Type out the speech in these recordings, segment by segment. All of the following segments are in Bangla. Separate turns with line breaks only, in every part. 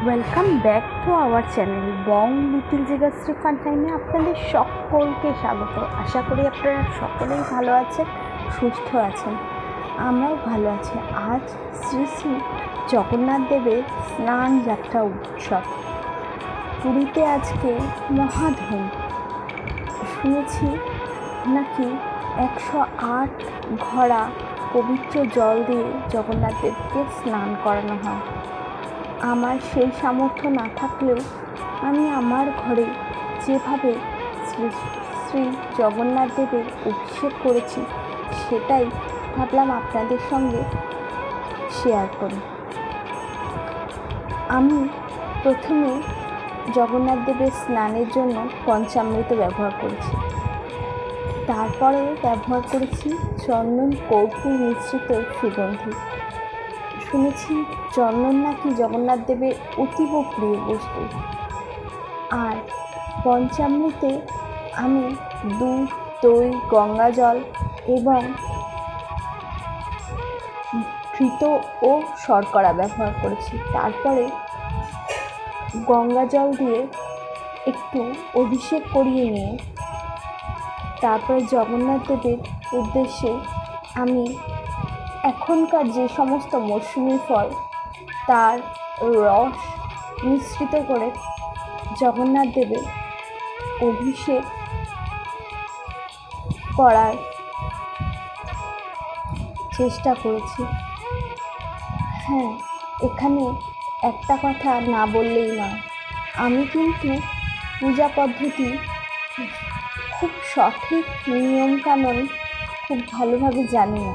Welcome back to our channel Bong little Jigashri fun টাইমে আপনাদের সকলকে স্বাগত। আশা করি আপনারা সকলেই ভালো আছেন, সুস্থ আছেন। আমরাও ভালো আছি। আজ শ্রী শ্রী জগন্নাথ দেবের স্নান যাত্রা উৎসব। পুরীতে আজকে মহাধুম। শুনেছি নাকি 108 ঘড়া পবিত্র জল দিয়ে জগন্নাথ দেবকে স্নান করানো হয়। আমার সেই সামর্থ্য না থাকলেও আমি আমার ঘরে যেভাবে শ্রী শ্রী জগন্নাথ দেবের অভিষেক করেছি সেটাই ভাবলাম আপনাদের সঙ্গে শেয়ার করি। আমি প্রথমে জগন্নাথ দেবের স্নানের জন্য পঞ্চামৃত ব্যবহার করেছি, তারপরে ব্যবহার করেছি চন্দন কর্পূর মিশ্রিত সুগন্ধি। শুনেছি চন্দন নাকি জগন্নাথ দেবের অতীব প্রিয় বস্তু। আর পঞ্চামৃতে আমি দুধ, দই, গঙ্গা জল এবং ঘৃত ও শর্করা ব্যবহার করেছি। তারপরে গঙ্গা জল দিয়ে একটু অভিষেক করিয়ে নিয়ে তারপরে জগন্নাথ দেবের উদ্দেশ্যে আমি এখনকার যে সমস্ত মৌসুমি ফল তার রস মিশ্রিত করে জগন্নাথ দেবের অভিষেক করার চেষ্টা করেছি। হ্যাঁ, এখানে একটা কথা না বললেই নয়, আমি কিন্তু পূজা পদ্ধতি খুব সঠিক নিয়মকানুন খুব ভালোভাবে জানি না।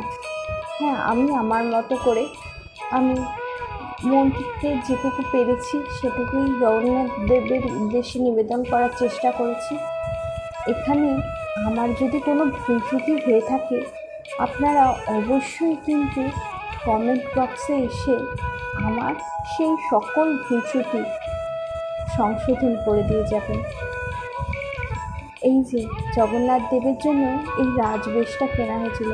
হ্যাঁ, আমি আমার মতো করে আমি মন্ত্রকে যেটুকু পেরেছি সেটুকুই জগন্নাথ দেবের উদ্দেশ্যে নিবেদন করার চেষ্টা করেছি। এখানে আমার যদি কোনো ভুলত্রুটি হয়ে থাকে আপনারা অবশ্যই কিন্তু কমেন্ট বক্সে এসে আমার সেই সকল ভুলত্রুটি সংশোধন করে দিয়ে যাবেন। এই যে জগন্নাথ দেবের জন্য এই রাজবেশটা কেনা হয়েছিল,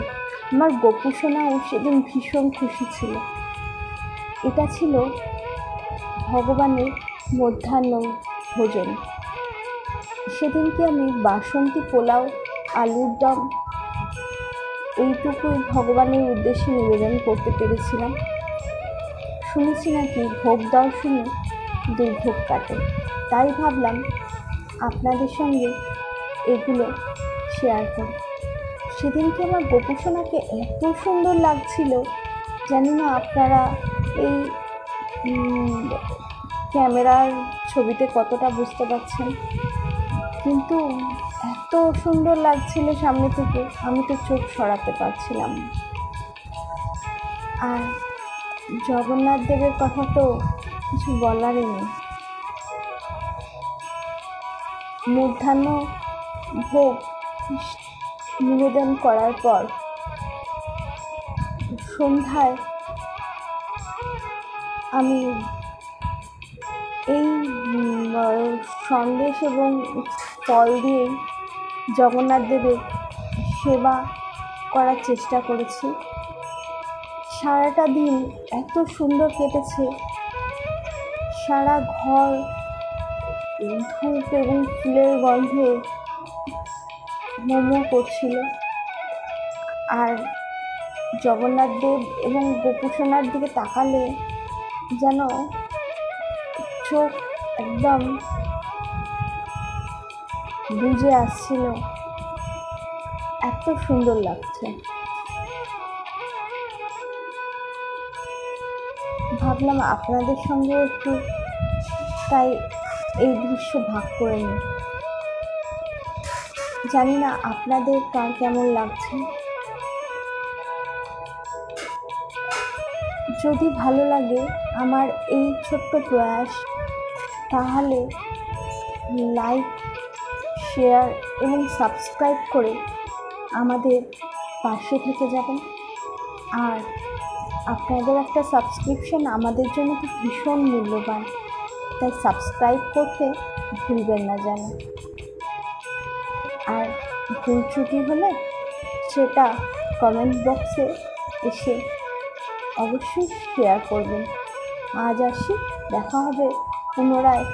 আমার গোপুসোনাও সেদিন ভীষণ খুশি ছিল। এটা ছিল ভগবানের মধ্যাহ্ন ভোজন। সেদিনকে আমি বাসন্তী পোলাও, আলুর দম এইটুকুই ভগবানের উদ্দেশ্যে নিবেদন করতে পেরেছিলাম। শুনেছি নাকি ভোগ দর্শনে দুর্ভোগ কাটে, তাই ভাবলাম আপনাদের সঙ্গে এগুলো শেয়ার করি। সেদিনকে আমার গোপুসোনাকে এত সুন্দর লাগছিল, জানি না আপনারা এই ক্যামেরার ছবিতে কতটা বুঝতে পারছেন, কিন্তু এত সুন্দর লাগছিল সামনে থেকে আমি তো চোখ সরাতে পারছিলাম। আর জগন্নাথ দেবের কথা তো কিছু বলারই নেই। মধ্যাহ্ন ভোগ নিবেদন করার পর সন্ধ্যায় আমি এই সন্দেশ এবং ফল দিয়েই জগন্নাথ দেবের সেবা করার চেষ্টা করেছি। সারাটা দিন এত সুন্দর কেটেছে, সারা ঘর ধূপ এবং ফুলের গন্ধে মোমো করছিল। আর জগন্নাথ দেব এবং গোপুসোনার দিকে তাকালে যেন চোখ একদম বুজে আসছিল, এত সুন্দর লাগছে। ভাবলাম আপনাদের সঙ্গে একটু তাই এই দৃশ্য ভাগ করে নিই। জানি না আপনাদের কার কেমন লাগছে। যদি ভালো লাগে আমার এই ছোট্ট প্রয়াস, তাহলে লাইক, শেয়ার এবং সাবস্ক্রাইব করে আমাদের পাশে থেকে যাবেন। আর আপনাদের একটা সাবস্ক্রিপশন আমাদের জন্য তো ভীষণ মূল্যবান, তাই সাবস্ক্রাইব করতে ভুলবেন না যেন। আর ভুল ত্রুটি হলে সেটা কমেন্ট বক্সে এসে অবশ্যই শেয়ার করবেন। আজ আসি, দেখা হবে পুনরায়।